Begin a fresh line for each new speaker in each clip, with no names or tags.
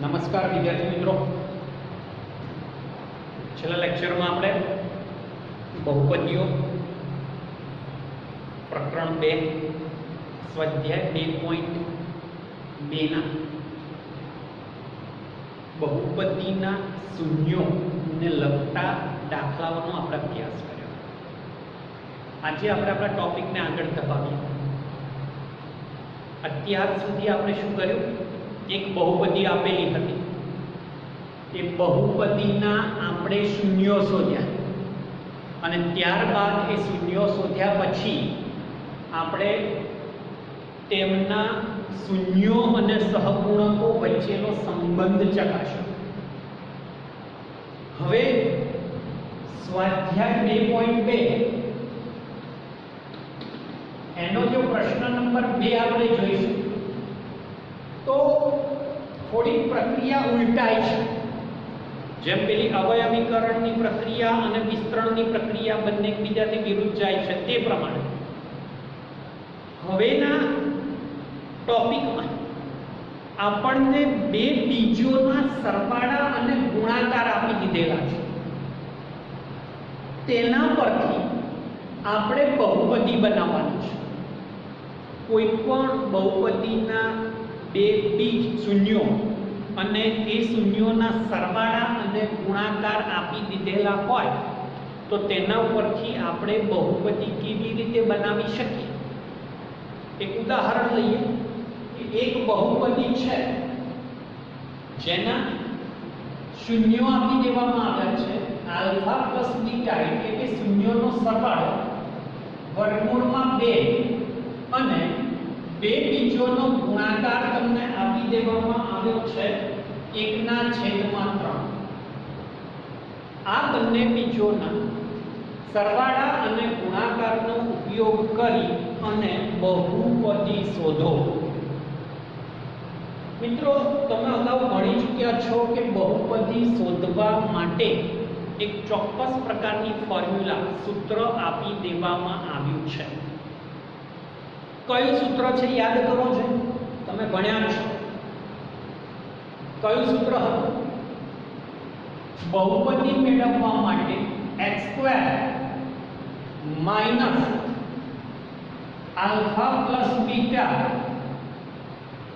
નમસ્કાર વિદ્યાર્થી મિત્રો, છેલ્લા લેક્ચરમાં આપણે બહુપદીઓ પ્રકરણ 2 સ્વાધ્યાય 2.2 ના બહુપદીના શૂન્યોને લગતા દાખલાઓનો આપણે અભ્યાસ કર્યો. આજે આપણે આપણા ટોપિકને આગળ ધપાવીએ. અત્યાર સુધી આપણે શું કર્યું? એક બહુપદી આપેલી હતી, એ બહુપદીના આપણે શૂન્યો શોધ્યા અને ત્યારબાદ એ શૂન્યો શોધ્યા પછી આપણે તેમના શૂન્યો અને સહગુણકો વચ્ચેનો સંબંધ ચકાસ્યો. હવે સ્વાધ્યાય 2.2 એનો જો પ્રશ્ન નંબર 2 આપણે જોઈશું તો થોડી પ્રક્રિયા ઉલટાઈ છે. જેમ પેલી અવયવીકરણની પ્રક્રિયા અને વિસ્તરણની પ્રક્રિયા બંને એકબીજાથી વિરુદ્ધ જાય છે, તે પ્રમાણે હવેના ટોપિકમાં આપણને બે બીજોના સરવાળા અને ગુણાકાર આપી દીધેલા છે. તેના પરથી આપણે બહુપદી બનાવવાની છે. કોઈ પણ બહુપદીના બે બીજ શૂન્યો અને તે શૂન્યોના સરવાળા અને ગુણાકાર આપી દીધેલા હોય તો તેના ઉપરથી આપણે બહુપદી કેવી રીતે બનાવી શકીએ. એક ઉદાહરણ લઈએ કે એક બહુપદી છે જેના શૂન્યો આપી દેવામાં આવ્યા છે આલ્ફા પ્લસ બીટા, એટલે કે શૂન્યોનો સરવાળો વર્ગમૂળમાં 2 અને બે બીજોનો ગુણાકાર તમને આપી દેવામાં આવ્યો છે 1/3. આ બંને બીજોના સરવાળા અને ગુણાકારનો ઉપયોગ કરી અને બહુપદી શોધો. મિત્રો, તમે અગાઉ ભણી ચૂક્યા છો કે બહુપદી શોધવા માટે એક ચોક્કસ પ્રકારની ફોર્મ્યુલા, સૂત્ર આપી દેવામાં આવ્યું છે. કયું સૂત્ર છે યાદ કરો છો? તમે ભણ્યા છો. કયું સૂત્ર હતું? બહુપદી મેળવવા માટે x² minus alpha plus beta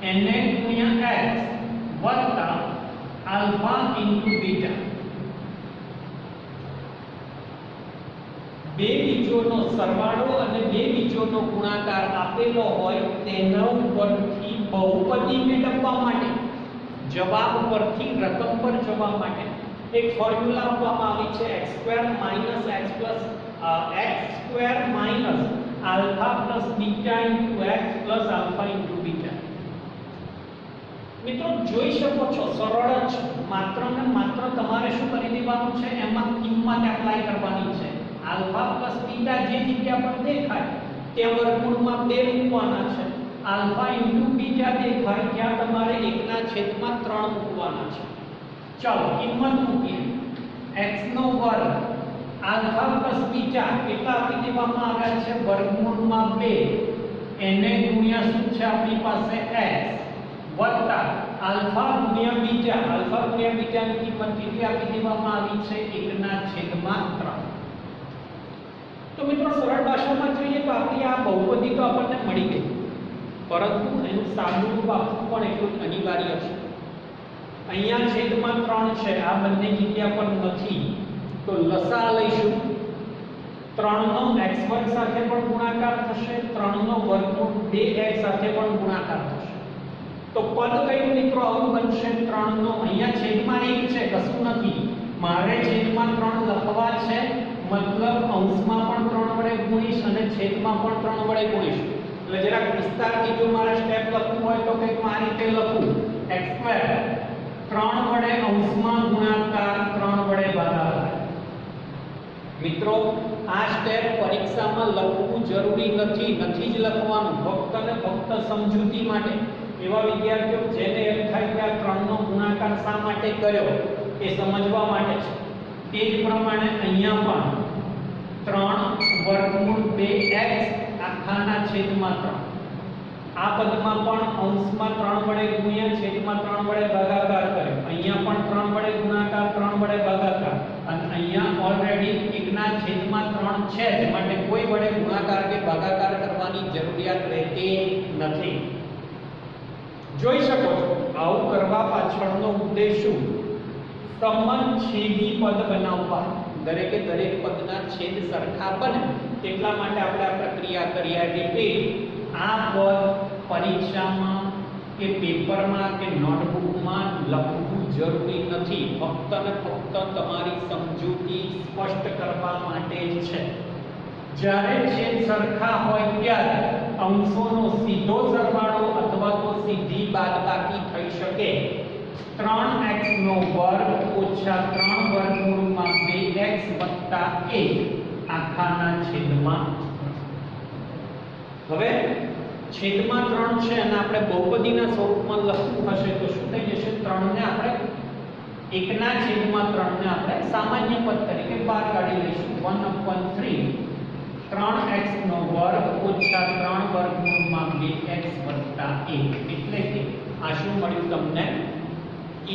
na ગુણ્યા x વત્તા આલ્ફા ઇન્ટુ બીટા. બે બીજોનો સરવાળો અને બે બીજોનો ગુણાકાર આપેલો હોય તેના ઉપરથી બહુપદી મેળવવા માટે, જવાબ પરથી રકમ પર જવા માટે એક ફોર્મ્યુલા આપવામાં આવી છે x² minus x² minus alpha plus beta into x plus alpha into beta. મિત્રો, જોઈ શકો છો, સરળ જ, માત્ર ને માત્ર તમારે શું કરી દેવાનું છે, એમાં કિંમત એપ્લાય કરવાની છે. આલ્ફા પ્લસ બીટા જે જગ્યા પર દેખાય ત્યાં વર્ગમૂળમાં 2 મૂકવાના છે. આલ્ફા ઇન્ટુ બીટા દેખાય ત્યાં તમારે 1/3 મૂકવાના છે. ચાલો કિંમત મૂકીએ. x નો વર્ગ આલ્ફા પ્લસ બીટા કેટલા આપી દેવામાં આવ્યા છે? વર્ગમૂળમાં 2 na ગુણ્યા શું છે આપણી પાસે x વત્તા આલ્ફા ગુણ્યા બીટાની કિંમત કેટલી આપી દેવામાં આવી છે? 1/3. તો મિત્રો, સરળ ભાષામાં જોઈએ તો આપણી આ બહુપદી તો આપણને મળી ગઈ, પરંતુ એનું સાદું રૂપ આપવું પણ એટલું જ અનિવાર્ય છે. અહીંયા છેદમાં 3 છે, આ બંને જગ્યા પર નથી, તો લસા લઈશું. 3 નો x² સાથે પણ ગુણાકાર થશે, 3 નો વર્ગમૂળ 2x સાથે પણ ગુણાકાર થશે. તો પદ કયું મિત્રો આવું બનશે? 3 નો અહીંયા છેદમાં 1 છે, કશું નથી, મારે છેદમાં 3 લખવા છે, મતલબ અંશમાં પણ 3 વડે ગુણીશ અને છેદમાં પણ 3 વડે ગુણીશ. એટલે જરાક વિસ્તારથી જો મારે સ્ટેપ લખવું હોય તો કંઈક આ રીતે લખું: x² 3 વડે અંશમાં ગુણાકાર 3 વડે ભાગાકાર. મિત્રો, આ સ્ટેપ પરીક્ષામાં લખવું જરૂરી નથી જ લખવાનું, ફક્ત ને ફક્ત સમજૂતી માટે. એવા વિદ્યાર્થીઓ જેને એમ થાય કે આ 3 નો ગુણાકાર શા માટે કર્યો એ સમજવા માટે છે. તે જ પ્રમાણે અહીંયા પણ 3 વર્ગમૂળ 2x આખાના છેદમાં 3 આ પદમાં પણ અંશમાં 3 વડે ગુણ્યા છેદમાં 3 વડે ભાગાકાર કરે, અહીંયા પણ 3 વડે ગુણાકાર 3 વડે ભાગાકાર, અને અહીંયા ઓલરેડી 1 ના છેદમાં 3 છે જ, માટે કોઈ વડે ગુણાકાર કે ભાગાકાર કરવાની જરૂરિયાત રહેતી નથી. જોઈ શકો છો આવું કરવા પાછળનો ઉદ્દેશ શું? સમછેદી પદ બનાવવા, દરેકે દરેક પદના છેદ સરખા બને એટલા માટે આપણે આ પ્રક્રિયા કરી કે આ પદ પરીક્ષામાં કે પેપરમાં કે નોટબુકમાં લખવું જરૂરી નથી, ફક્ત ને ફક્ત તમારી સમજૂતી સ્પષ્ટ કરવા માટે જ છે. જ્યારે છેદ સરખા હોય ત્યારે અંશોનો સીધો સરવાળો અથવા તો સીધી બાદબાકી થઈ શકે. 3x નો વર્ગ ઓછા 3 વર્ગમૂળમાં 2x વત્તા 1 આખાના છેદમાં. હવે છેદમાં 3 છે અને આપણે બહુપદીના સ્વરૂપમાં લખવું હશે તો શું થઈ જશે? 3 ને આપણે 1 ના છેદમાં 3 ને આપણે સામાન્ય પદ તરીકે બહાર કાઢી લઈશું. 1/3 3x નો વર્ગ ઓછા 3 વર્ગમૂળમાં 2x વત્તા 1 એટલે કે આ શું મળ્યું તમને?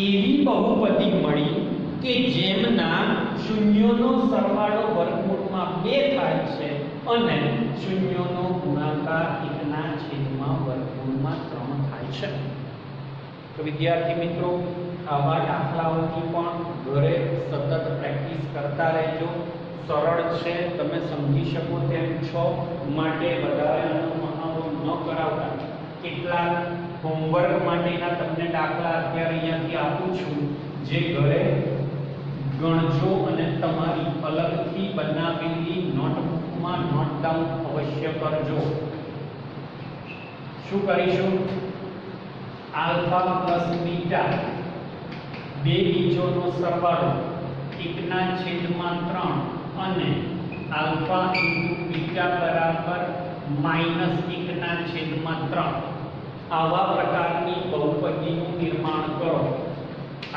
એવી બહુપદી મળી કે જેમના શૂન્યોનો સરવાળો વર્ગમૂળમાં 2 થાય છે અને શૂન્યોનો ગુણાકાર 1 ના છેદમાં વર્ગમૂળમાં 3 થાય છે. તો વિદ્યાર્થી મિત્રો આવા દાખલાઓની પણ ઘરે સતત પ્રેક્ટિસ કરતા રહેજો. સરળ છે, તમે સમજી શકો તેમ છો, માટે વધારે આનો મહાવરો ન કરાવતા. કેટલાક હોમવર્ક માટેના તમને દાખલા અત્યારે અહીંયાથી આપું છું, જે ઘરે ગણજો અને તમારી અલગથી બનાવેલી નોટબુકમાં નોટ ડાઉન અવશ્ય કરજો. શું કરીશું? આલ્ફા પ્લસ બીટા બે બીજોનો સરવાળો 1 ના છેદમાં 3 અને આલ્ફા ઇન્ટુ બીટા બરાબર -1 ના છેદમાં 3 આવા પ્રકારની બહુપદીનું નિર્માણ કરો.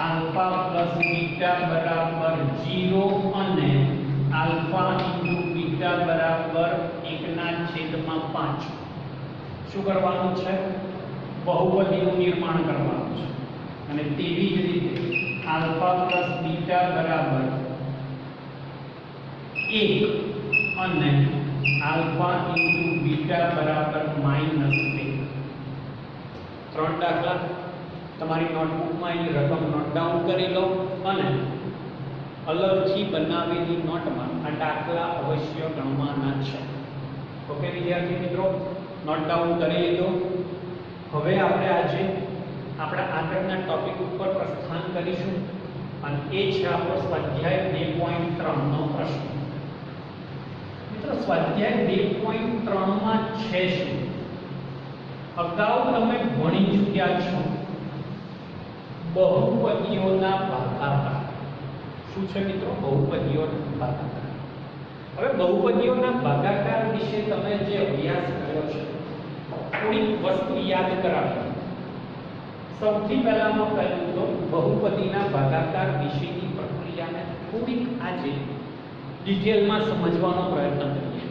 આલ્ફા પ્લસ બીટા બરાબર 0 અને આલ્ફા ઇન્ટુ બીટા બરાબર 1 ના છેદમાં 5. શું કરવાનું છે? બહુપદીનું નિર્માણ કરવાનું છે. અને તેવી જ રીતે આલ્ફા પ્લસ બીટા બરાબર 1 અને આલ્ફા ઇન્ટુ બીટા બરાબર -2. 3 દાખલા તમારી નોટબુકમાં એની રકમ નોટ ડાઉન કરી લો અને અલગથી બનાવેલી નોટમાં આ દાખલા અવશ્ય ગણવાના છે. ઓકે વિદ્યાર્થી મિત્રો, નોટ ડાઉન કરી લીધો. હવે આપણે આજે આપણા આગળના ટોપિક ઉપર પ્રસ્થાન કરીશું અને એ છે આપણો સ્વાધ્યાય 2.3 નો પ્રશ્ન. મિત્રો સ્વાધ્યાય 2.3 માં છે શું? અગાઉ તમે ભણી ચૂક્યા છો બહુપદીઓના ભાગાકાર. શું છે મિત્રો? બહુપદીઓના ભાગાકાર. હવે બહુપદીઓના ભાગાકાર વિશે તમે જે અભ્યાસ કર્યો છે થોડીક વસ્તુ યાદ કરાવો. સૌથી પહેલામાં કહ્યું તો બહુપદીના ભાગાકાર વિશેની પ્રક્રિયાને થોડીક આજે ડિટેલમાં સમજવાનો પ્રયત્ન કરીએ.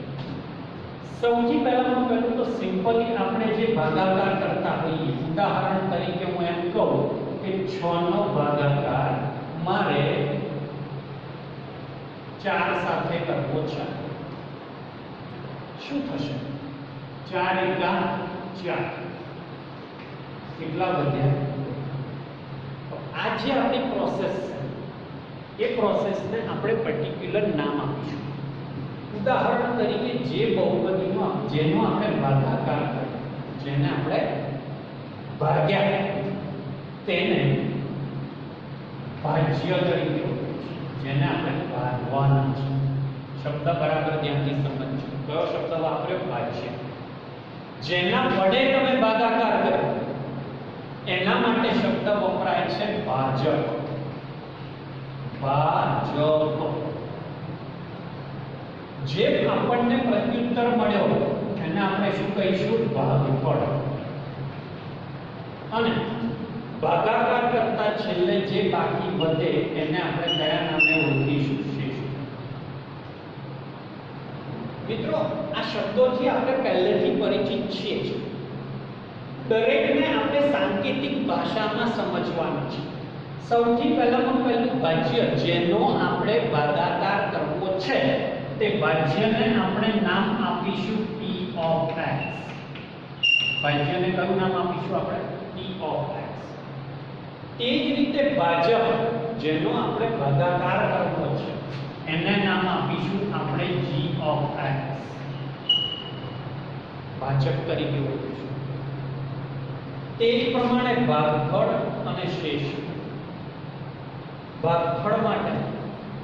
સૌથી પહેલામાં કહ્યું તો સિમ્પલી આપણે જે ભાગાકાર કરતા હોઈએ, ઉદાહરણ તરીકે હું એમ કહું કે 6 નો ભાગાકાર મારે 4 સાથે કરવો છે. શું થશે? 4 એકા 4 કેટલા વધ્યા? આ જે આપણી પ્રોસેસ છે એ પ્રોસેસને આપણે પર્ટિક્યુલર નામ આપીશું. ઉદાહરણ તરીકે જે બહુપદીનો જેનો આપણે ભાગાકાર કર્યો, જેને આપણે ભાગ્યા, તેને ભાજ્ય તરીકે ઓળખીશું, જેને આપણે ભાગવાના છે. શબ્દ બરાબર ધ્યાનથી સમજજો. કયો શબ્દ વાપર્યો? ભાજ્ય. જેના વડે તમે ભાગાકાર કરો એના માટે શબ્દ વપરાય છે ભાજક. ભાજક. જે આપણને પ્રત્યુત્તર મળ્યો એને આપણે શું કહીશું? ભાગફળ. અને ભાગાકાર કરતા છેલ્લે જે બાકી વધે એને આપણે કયા નામે ઓળખીશું? શેષ. મિત્રો આ શબ્દોથી આપણે પહેલેથી પરિચિત છીએ. દરેકને આપણે સાંકેતિક ભાષામાં સમજવાનું છે. સૌથી પહેલામાં પહેલું ભાજ્ય જેનો આપણે ભાગાકાર કરવો છે તે ભાજ્યને આપણે નામ આપીશું p of x. ભાજ્યને કયું નામ આપીશું આપણે? p of x. તે જ રીતે ભાજક જેનો આપણે ભાગાકાર કરવો છે એને નામ આપીશું આપણે g of x. ભાજક તરીકે ઓળખીશું. તે જ પ્રમાણે ભાગફળ અને શેષ. ભાગફળ માટે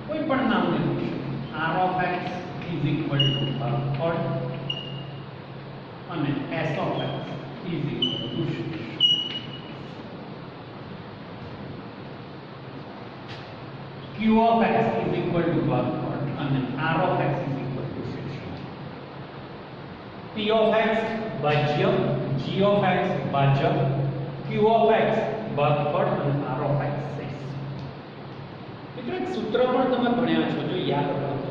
કોઈ પણ નામ લઈશું. r of x is equal to ભાગફળ અને s of x is equal to શેષ. q of x is equal to ભાગફળ અને r of x is equal to શેષ. p of x ભાજ્ય, g of x ભાજક, q of x ભાગફળ અને r of x શેષ. મિત્રો એક સૂત્ર પણ તમે ભણ્યા છો, જો યાદ રાખો.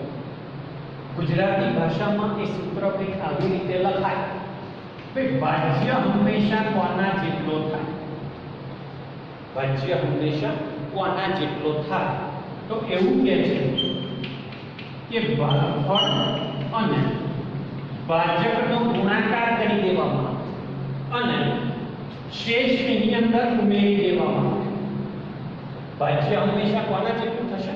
ગુજરાતી ભાષામાં એ સૂત્ર કંઈક આવી રીતે લખાય કે ભાજ્ય હંમેશા કોના જેટલો થાય? ભાજ્ય હંમેશા કોના જેટલો થાય? તો એવું કહે છે કે ભાગફળ અને ભાજકનો ગુણાકાર કરી દેવામાં અને શેષ એની અંદર ઉમેરી દેવામાં. ભાજ્ય હંમેશા કોના જેટલું થશે?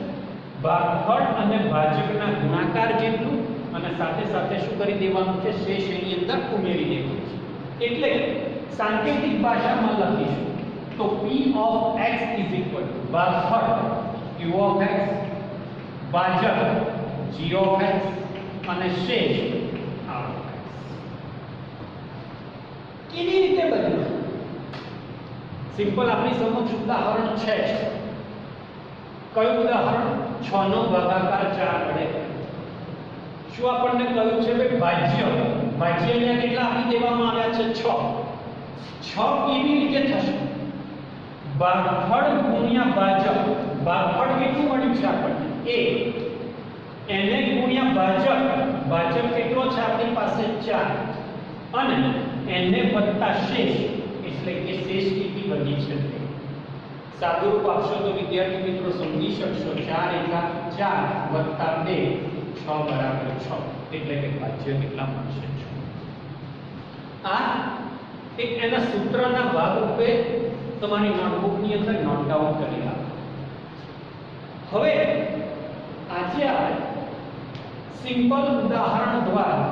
ભાગફળ અને ભાજકના ગુણાકાર જેટલું, અને સાથે સાથે શું કરી દેવાનું છે? શેષ એની અંદર ઉમેરી દેવાનું છે. એટલે સાંકેતિક ભાષામાં લખીશું તો p of x is equal to ભાગફળ q of x ભાજક g of x અને શેષ r of x. કેવી રીતે બન્યું? સિમ્પલ આપણી સમક્ષ ઉદાહરણ છે. કયું ઉદાહરણ? 6 નો ભાગાકાર 4 વડે. શું આપણને કહ્યું છે કે ભાજ્ય અહીંયા કેટલા આપી દેવામાં આવ્યા છે? 6. 6 કેવી રીતે થશે? ભાગફળ ગુણ્યા ભાજક. ભાગફળ કેટલું મળ્યું છે આપણને? 1. એને ગુણ્યા ભાજક કેટલો છે આપણી પાસે? 4. અને એને વત્તા શેષ, એટલે કે શેષ કેટલી બની છે? સાદુરૂપ આપશો તો વિદ્યાર્થી મિત્રો સમજી શકશો. 4 એકા 4 વત્તા 2 6 બરાબર 6. એટલે કે ભાજ્ય કેટલા મળશે? 6. આ એક એના સૂત્રના ભાગરૂપે તમારી નોટબુકની અંદર નોટ ડાઉન કરી રાખો. હવે આજે આપણે સિમ્પલ ઉદાહરણ દ્વારા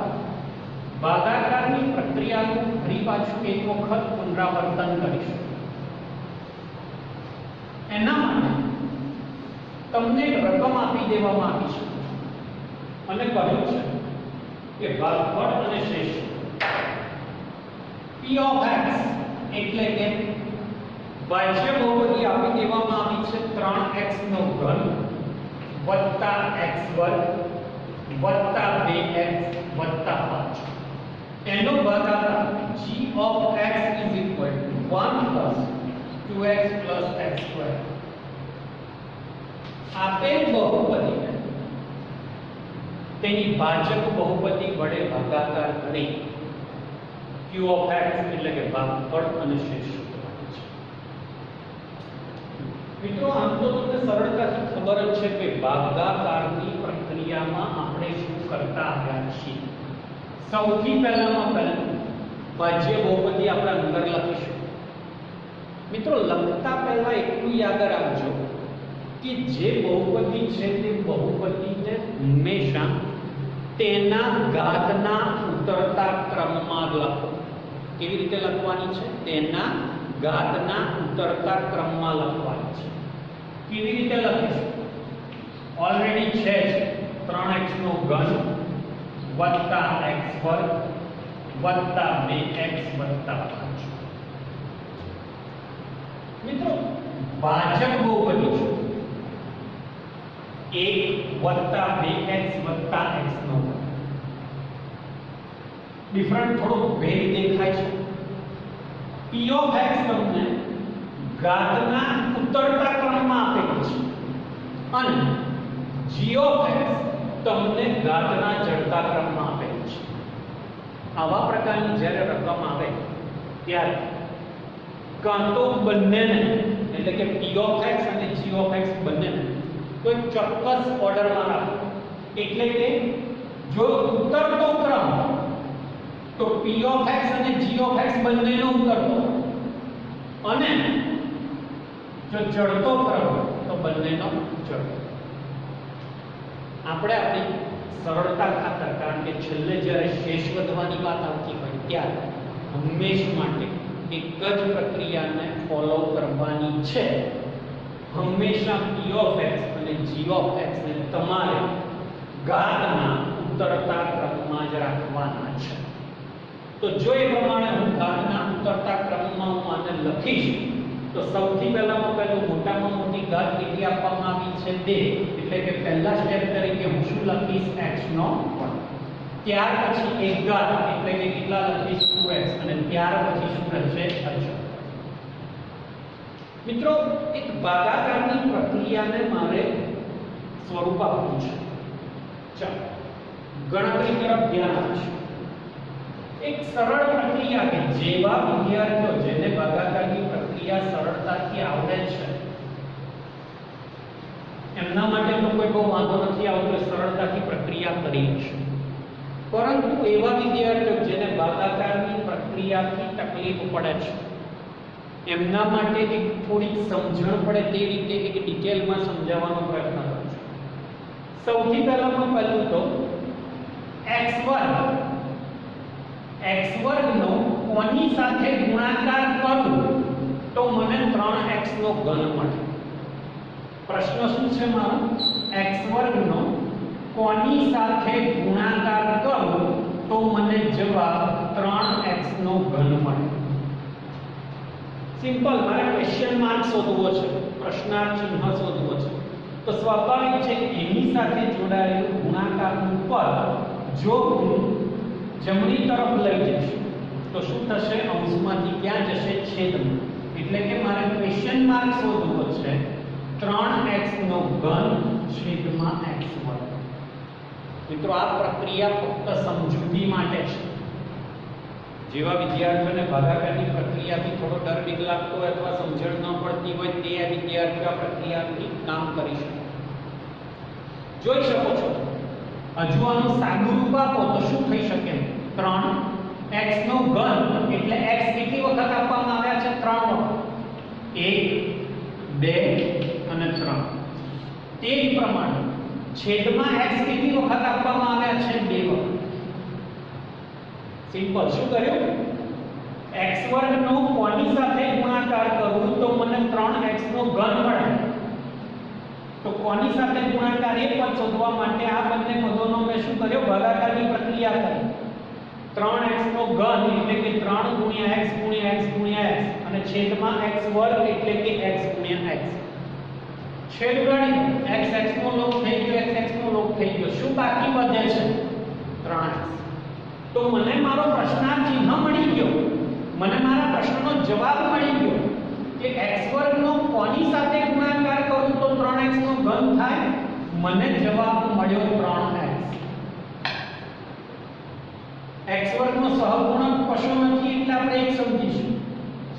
ભાગાકારની પ્રક્રિયાનું ફરી પાછું એક વખત પુનરાવર્તન કરીશું. એના માટે તમને એક રકમ આપી દેવામાં આવી છે અને કહ્યું છે કે ભાગફળ અને શેષ p of x એટલે કે ભાજ્ય બહુપદી આપી દેવામાં આવી છે 3x નો ઘન વત્તા x વર્ગ વત્તા 2x વત્તા 5. એનો ભાગાકાર g of x is equal to 1 plus 2x plus x square. આપેલ બહુપદીને તેની ભાજક બહુપદી વડે ભાગાકાર કરી q of x એટલે કે ભાગફળ અને શેષ શોધવાનું છે. મિત્રો આમ તો તમને સરળતાથી ખબર જ છે કે ભાગાકારની પ્રક્રિયામાં આપણે શું કરતા આવ્યા છીએ. સૌથી પહેલા ભાજ્ય બહુપદી આપણે અંદર લખીશું. મિત્રો લખતા પહેલા એટલું યાદ રાખજો કે જે બહુપદી છે તે બહુપદીને હંમેશા તેના ઘાતના ઉતરતા ક્રમમાં લખો. કેવી રીતે લખવાની છે? તેના ઘાતના ઉતરતા ક્રમમાં લખવાની છે. કેવી રીતે લખીશું? ઓલરેડી છે 3x નો ઘન વત્તા x વર્ગ વત્તા 2x વત્તા 5. મિત્રો ભાજક બહુપદી છે 1 વત્તા 2x વત્તા x નો ઘન. ડિફરન્ટ થોડો ભેદ દેખાય છે. p of x તમને ઘાતના ઉતરતા ક્રમમાં આપેલું છે અને g of x તમને ઘાતના ચડતા ક્રમમાં આપેલું છે. આવા પ્રકારની જ્યારે રકમ આવે ત્યારે કાં તો બંનેને એટલે કે p ઓફ x અને g ઓફ x બંનેને કોઈ ચોક્કસ ઓર્ડરમાં રાખો. એટલે કે જો ઉતરતો ક્રમ તો p ઓફ x અને g ઓફ x બંનેનો ઉતરતો, અને જો ચડતો ક્રમ તો બંનેનો ચડતો. આપણે આપણી સરળતા ખાતર, કારણ કે છેલ્લે જ્યારે શેષ વધવાની વાત આવતી હોય ત્યારે હંમેશ માટે એક જ પ્રક્રિયાને ફોલો કરવાની છે. હંમેશા p ઓફ x અને g ઓફ x ને તમારે ઘાતના ઉતરતા ક્રમમાં જ રાખવાના છે. તો જો એ પ્રમાણે હું ઘાતના ઉતરતા ક્રમમાં હું આને લખીશ તો સૌથી પહેલામાં પહેલું મોટામાં મોટી ઘાત કેટલી આપવામાં આવી છે 2, એટલે કે પહેલા સ્ટેપ તરીકે હું શું લખીશ x નો વર્ગ. ત્યાર પછી એક ઘાત એટલે કે કેટલા લખીશ 2x, અને ત્યાર પછી શું રહેશે અચળ. મિત્રો એક ભાગાકારની પ્રક્રિયાને મારે સ્વરૂપ આપવું છે. ચાલો ગણતરી તરફ ધ્યાન આપીશું. એક સરળ પ્રક્રિયા કે જેવા વિદ્યાર્થીઓ જેને ભાગાકારની પ્રક્રિયા સરળતાથી આવડે છે એમના માટે તો કોઈ બહુ વાંધો નથી આવતો, સરળતાથી પ્રક્રિયા કરી છે. પરંતુ એવા વિદ્યાર્થીઓ જેને ભાગાકારની પ્રક્રિયાથી તકલીફ પડે છે એમના માટે એક થોડી સમજણ પડે તે રીતે એક ડિટેલમાં સમજાવવાનો પ્રયત્ન કરું છું. સૌથી પહેલામાં પહેલું તો x2 નો કોની સાથે ગુણાકાર કરું તો મને 3x નો ઘન મળે. પ્રશ્ન શું છે મારો? x2 નો કોની સાથે ગુણાકાર કરું તો મને જવાબ 3x નો ઘન મળે. સિમ્પલ, મારે ક્વેશ્ચન માર્ક શોધવો છે, પ્રશ્નાર્થ ચિહ્ન શોધવો છે. તો સ્વાભાવિક છે એની સાથે જોડાયેલું ગુણાકારનું પદ જો હું જમણી તરફ લઈ જઈશ તો શું થશે? અંશમાંથી ક્યાં જશે? છેદમાં. એટલે કે મારે ક્વેશ્ચન માર્ક શોધવો છે 3x નો ઘન છેદમાં x2. મિત્રો આ પ્રક્રિયા ફક્ત સમજૂતી માટે છે. જેવા વિદ્યાર્થીઓને ભાગાકારની પ્રક્રિયાથી થોડો ડર બીક લાગતો હોય અથવા સમજણ ન પડતી હોય તે વિદ્યાર્થીઓ આ પ્રક્રિયાથી કામ કરી શકે. જોઈ શકો છો હજુ આનું સાદું રૂપ આપો તો શું થઈ શકે? 3x નો ઘન એટલે x કેટલી વખત આપવામાં આવ્યા છે? 3 વખત, 1 2 અને 3. તે જ પ્રમાણે છેદમાં x કેટલી વખત આપવામાં આવ્યા છે? 2 વખત. સિમ્પલ, શું કર્યું? x2 નો કોની સાથે ગુણાકાર કરું તો મને 3x નો ઘન મળે. તો કોની સાથે ગુણાકાર એ પદ શોધવા માટે આ બંને પદોનો મેં શું કર્યો? ભાગાકારની પ્રક્રિયા કરી. 3x નો ઘન એટલે કે 3 ગુણ્યા x ગુણ્યા x ગુણ્યા x અને છેદમાં x વર્ગ એટલે કે x ગુણ્યા x. છેદ ગણી x x નો લોપ થઈ ગયો, x x નો લોપ થઈ ગયો. શું બાકી વધે છે? 3x. તો મને મારો પ્રશ્નાર્થ ચિહ્ન મળી ગયો, મને મારા પ્રશ્નનો જવાબ મળી ગયો કે x2 નો કોની સાથે ગુણાકાર કરું તો 3x નો ઘન થાય. મને જવાબ મળ્યો 3x. x2 નો સહગુણક કશો નથી એટલે આપણે એક સમજીશું.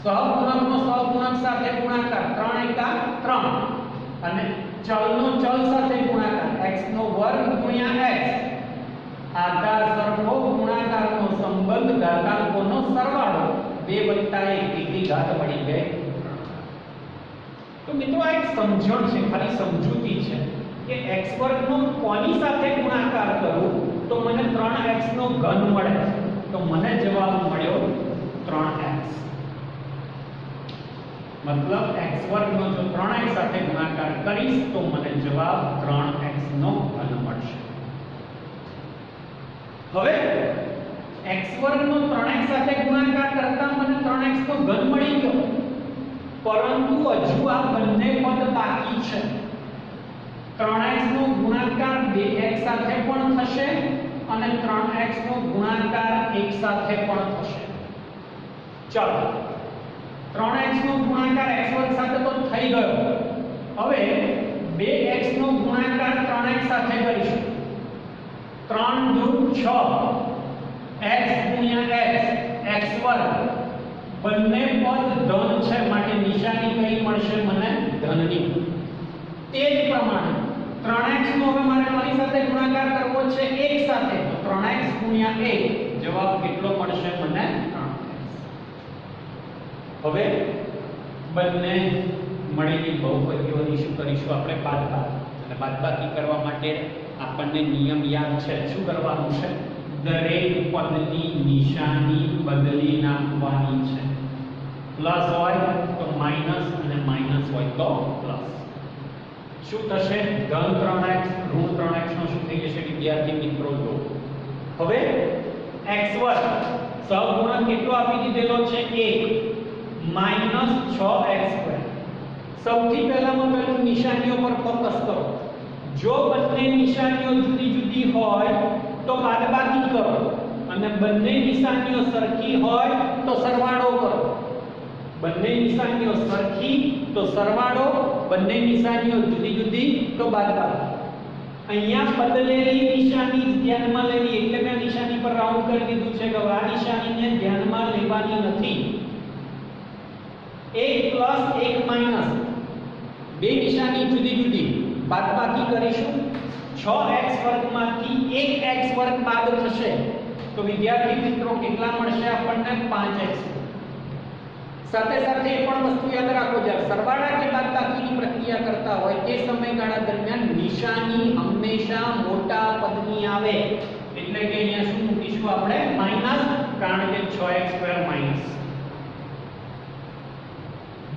સહગુણકનો સહગુણક સાથે ગુણાકાર 3 એકા 3 અને ચલનો ચલ સાથે ગુણાકાર x નો વર્ગ ગુણ્યા x. આધાર સરખો, ગુણાકારનો સંબંધ, ઘાતાંકોનો સરવાળો, 2 + 1 એટલી ઘાત મળી ગઈ. તો મિત્રો આ એક સમજણ છે, ખાલી સમજૂતી છે કે x2 નો કોની સાથે ગુણાકાર કરું તો મને 3x નો ઘન મળે. તો મને જવાબ મળ્યો 3x. મતલબ x2 નો જો 3x સાથે ગુણાકાર કરીશ તો મને જવાબ 3x નો ઘન મળશે. હવે x2 નો 3x સાથે ગુણાકાર કરતા મને 3x નો ઘન મળી ગયો, પરંતુ હજુ આ બંને પદ બાકી છે. 3x નો ગુણાકાર 2x સાથે પણ થશે અને 3x નો ગુણાકાર 1 સાથે પણ થશે. ચાલો 3x નો ગુણાકાર x2 સાથે તો થઈ ગયો. હવે 2x નો ગુણાકાર 3x સાથે કરીશું. 3 * 2 = 6 x ગુણ્યા x x2 બંને પદ ધન છે માટે નિશાની કઈ મળશે મને ધનની. તે જ પ્રમાણે 3x નો હવે મારે કોની સાથે ગુણાકાર કરવો છે 1 સાથે, તો 3x ગુણ્યા 1 જવાબ કેટલો મળશે મને 3x. હવે બંને મળેલી બહુપદીઓની શું કરીશું આપણે બાદબાકી. અને બાદબાકી કરવા માટે આપણને નિયમ યાદ છે. શું કરવાનું છે? દરેક પદની નિશાની બદલી નાખવાની છે. પ્લસ હોય તો માઈનસ અને માઈનસ હોય તો પ્લસ. શું થશે? ધન 3x ઋણ 3x નો શું થઈ જશે વિદ્યાર્થી મિત્રો? લો હવે x2 સહગુણક કેટલો આપી દીધેલો છે 1 -6x2. સૌથી પહેલામાં પહેલું નિશાનીઓ પર ફોકસ કરો. જો બંને નિશાનીઓ જુદી જુદી હોય તો બાદબાકી કરો અને બંને નિશાનીઓ સરખી હોય તો સરવાળો કરો. બંને નિશાનીઓ સરખી તો સરવાળો, બંને નિશાનીઓ જુદી જુદી તો બાદબાકી. અહીંયા બદલેલી નિશાની ધ્યાનમાં લેવી એટલે મેં નિશાની પર રાઉન્ડ કરી દીધું છે કે આ નિશાનીને ધ્યાનમાં લેવાની નથી. 1 પ્લસ 1 માઈનસ બે નિશાની જુદી જુદી બાદબાકી કરીશું. 6x વર્ગમાંથી 1x વર્ગ બાદ થશે તો વિદ્યાર્થી મિત્રો કેટલા મળશે આપણને? 5x. સાથે સાથે એ પણ વસ્તુ યાદ રાખો, જ્યારે સરવાળા કે બાદબાકીની પ્રક્રિયા કરતા હોય તે સમયગાળા દરમિયાન નિશાની હંમેશા મોટા પદની આવે. એટલે કે અહીંયા શું મૂકીશું આપણે? માઈનસ, કારણ કે 6x2 માઈનસ.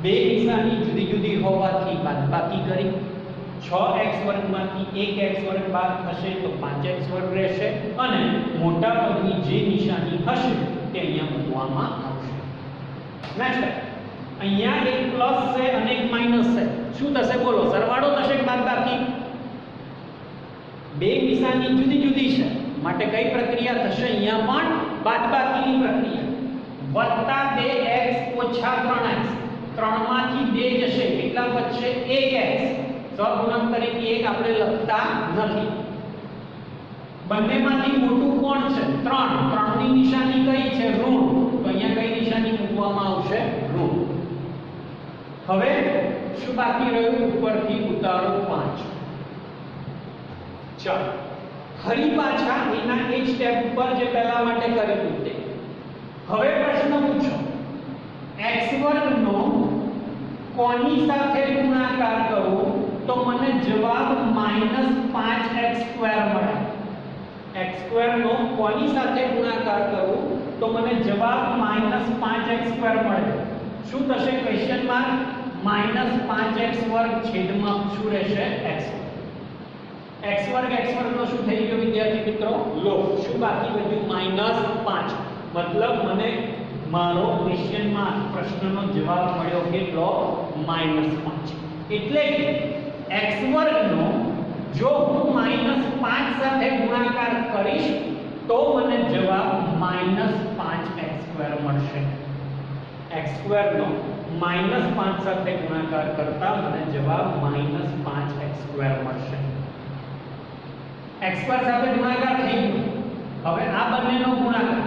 બે નિશાની જુદી જુદી હોવાથી બાદબાકી કરી. 6x વર્ગમાંથી 1x વર્ગ બાદ થશે તો 5x વર્ગ રહેશે અને મોટા પદની જે નિશાની હશે તે અહીંયા મૂકવામાં આવશે. નેક્સ્ટ અહીંયા એક પ્લસ છે અને એક માઈનસ છે. શું થશે બોલો? સરવાળો થશે કે બાદબાકી? બે નિશાની જુદી જુદી છે માટે કઈ પ્રક્રિયા થશે? અહીંયા પણ બાદબાકીની પ્રક્રિયા. વત્તા 2x ઓછા 3x. 3 માંથી 2 જશે, કેટલા બચશે? 1x. સહગુણક તરીકે 1 આપણે લખતા નથી. બંનેમાંથી મોટું કોણ છે? 3. 3 ની નિશાની કઈ છે? ઋણ. તો અહીંયા કઈ નિશાની મૂકવામાં આવશે? ઋણ. હવે શું બાકી રહ્યું? ઉપરથી ઉતારો 5. ચાલો ફરી પાછા એના એ સ્ટેપ ઉપર જે પહેલા માટે કર્યું તે. હવે પ્રશ્ન પૂછો, x2 નો કોની સાથે ગુણાકાર કરું તો મને જવાબ -5x2 મળે. x2 નો કોની સાથે ગુણાકાર કરું તો મને જવાબ -5x2 મળે. શું થશે? Question mark. -5x વર્ગ છેદમાં શું રહેશે? x વર્ગ નો શું થઈ ગયો વિદ્યાર્થી મિત્રો? લો શું બાકી વધ્યું? -5. મતલબ મને મારો ક્વેશ્ચન માર્ક પ્રશ્નનો જવાબ મળ્યો કેટલો? -5. એટલે કે x2 નો જો હું -5 સાથે ગુણાકાર કરીશ તો મને જવાબ -5x2 મળશે. x2 નો -5 સાથે ગુણાકાર કરતા મને જવાબ -5x2 મળશે. x2 સાથે ગુણાકાર થઈ ગયો. હવે આ બંનેનો ગુણાકાર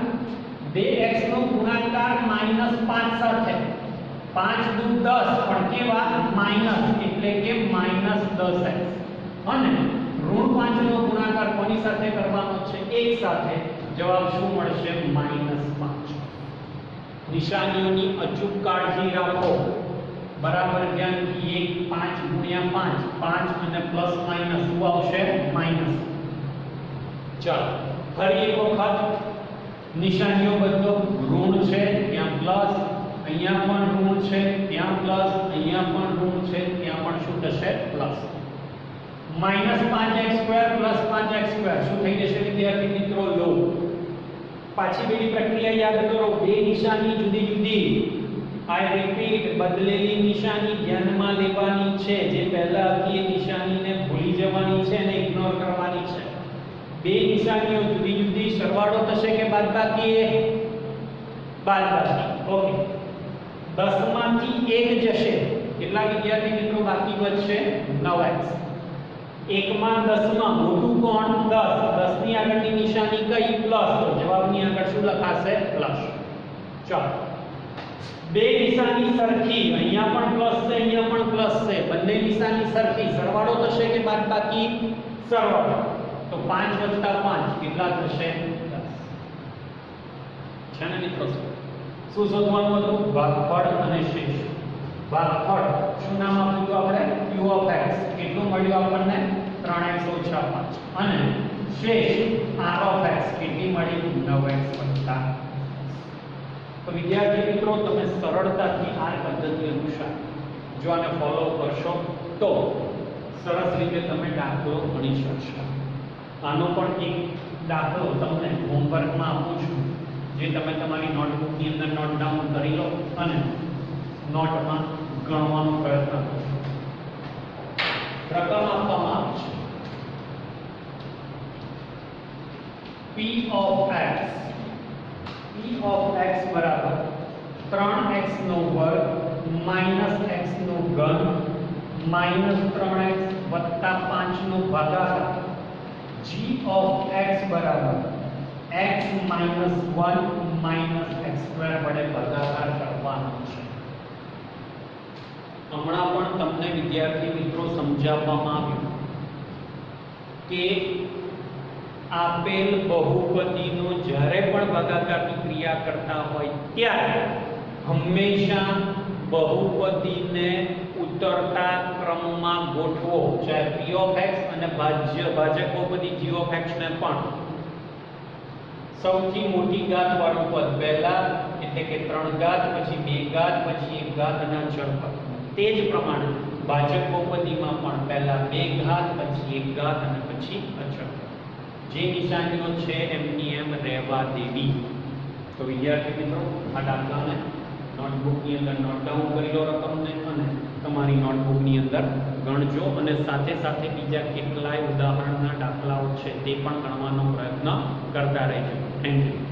2x નો ગુણાકાર -5 સાથે. 5 દુ 10 પણ કેવા? માઈનસ, એટલે કે -10x. અને ઋણ 5 નો ગુણાકાર કોની સાથે કરવાનો છે? 1 સાથે. જવાબ શું મળશે? -5. નિશાનીઓની અચૂક કાળજી રાખો. બરાબર ધ્યાનથી. 1 5 ગુણ્યા 5 5 અને પ્લસ માઈનસ શું આવશે? માઈનસ. ચાલો ફરી એક વખત નિશાનીઓ બદલો. ઋણ છે ત્યાં પ્લસ, અહીંયા પણ ઋણ છે ત્યાં પ્લસ, અહીંયા પણ ઋણ છે ત્યાં પણ શું થશે? પ્લસ. -5x2 + 5x2 શું થઈ જશે વિદ્યાર્થી મિત્રો? લો પાછી બેની પ્રક્રિયા યાદ કરો. બે નિશાની જુદી જુદી. આઈ રિપીટ, બદલેલી નિશાની ધ્યાનમાં લેવાની છે. જે પહેલા હતી એ નિશાનીને ભૂલી જવાની છે અને ઇગ્નોર કરવાની છે. બે નિશાનીઓ જુદી જુદી. સરવાળો થશે કે બાદબાકી? બાદબાકી. ઓકે. 10 માંથી 1 જશે. કેટલા વિદ્યાર્થી મિત્રો બાકી બચશે? 9x. 1 માં 10 માં મોટું કોણ? 10. 10 ની આગળની નિશાની કઈ? પ્લસ. તો જવાબની આગળ શું લખાશે? પ્લસ. ચાલો બે નિશાની સરખી, અહીંયા પણ પ્લસ છે, અહીંયા પણ પ્લસ છે, બંને નિશાની સરખી, સરવાળો થશે કે બાદબાકી? સરવાળો. તો 5 + 5 કેટલા થશે? 10. છે ને મિત્રો? શું શોધવાનું હતું? ભાગફળ અને શેષ. ભાગફળ શું નામ આપ્યું હતું આપણે? q of x. કેટલું મળ્યું આપણને? 3x - 5. અને શેષ r of x કેટલી મળી? 9x + તો વિદ્યાર્થી મિત્રો, તમે સરળતાથી આ પદ્ધતિ અનુસાર જો આને ફોલો કરશો તો સરસ રીતે તમે દાખલો ગણી શકશો. આનો પણ એક દાખલો તમને હોમવર્કમાં આપું છું, જે તમે તમારી નોટબુકની અંદર નોટ ડાઉન કરી લો અને નોટમાં ગણવાનો પ્રયત્ન કરશો. રકમ આપવામાં આવી છે p of x. p of x બરાબર 3x નો વર્ગ માઈનસ x નો ઘન માઈનસ 3x વત્તા 5 નો ભાગાકાર. g of x બરાબર x માઈનસ 1 માઈનસ x² વડે ભાગાકાર કરવાનો છે. હમણાં પણ તમને વિદ્યાર્થી મિત્રો સમજાવવામાં આવ્યું કે આપેલ બહુપદીનો જ્યારે પણ ભાગાકારની ક્રિયા કરતા હોય ત્યારે હંમેશા બહુપદીને ઉતરતા ક્રમમાં ગોઠવો. ચાહે p of x અને ભાજક બહુપદી g of x ને પણ સૌથી મોટી ઘાત વાળું પદ પહેલા, એટલે કે 3 ઘાત, પછી 2 ઘાત, પછી 1 ઘાત અને અચળ પદ. તે જ પ્રમાણે ભાજક બહુપદીમાં પણ પહેલા 2 ઘાત, પછી 1 ઘાત અને પછી અચળ. જે નિશાનીઓ છે એમની એમ રહેવા દેવી. તો વિદ્યાર્થી મિત્રો, આ દાખલાને નોટબુકની અંદર નોટ ડાઉન કરી લો રકમને અને તમારી નોટબુકની અંદર ગણજો અને સાથે સાથે બીજા કેટલાય ઉદાહરણના દાખલાઓ છે તે પણ ગણવાનો પ્રયત્ન કરતા રહેજો. Thank you.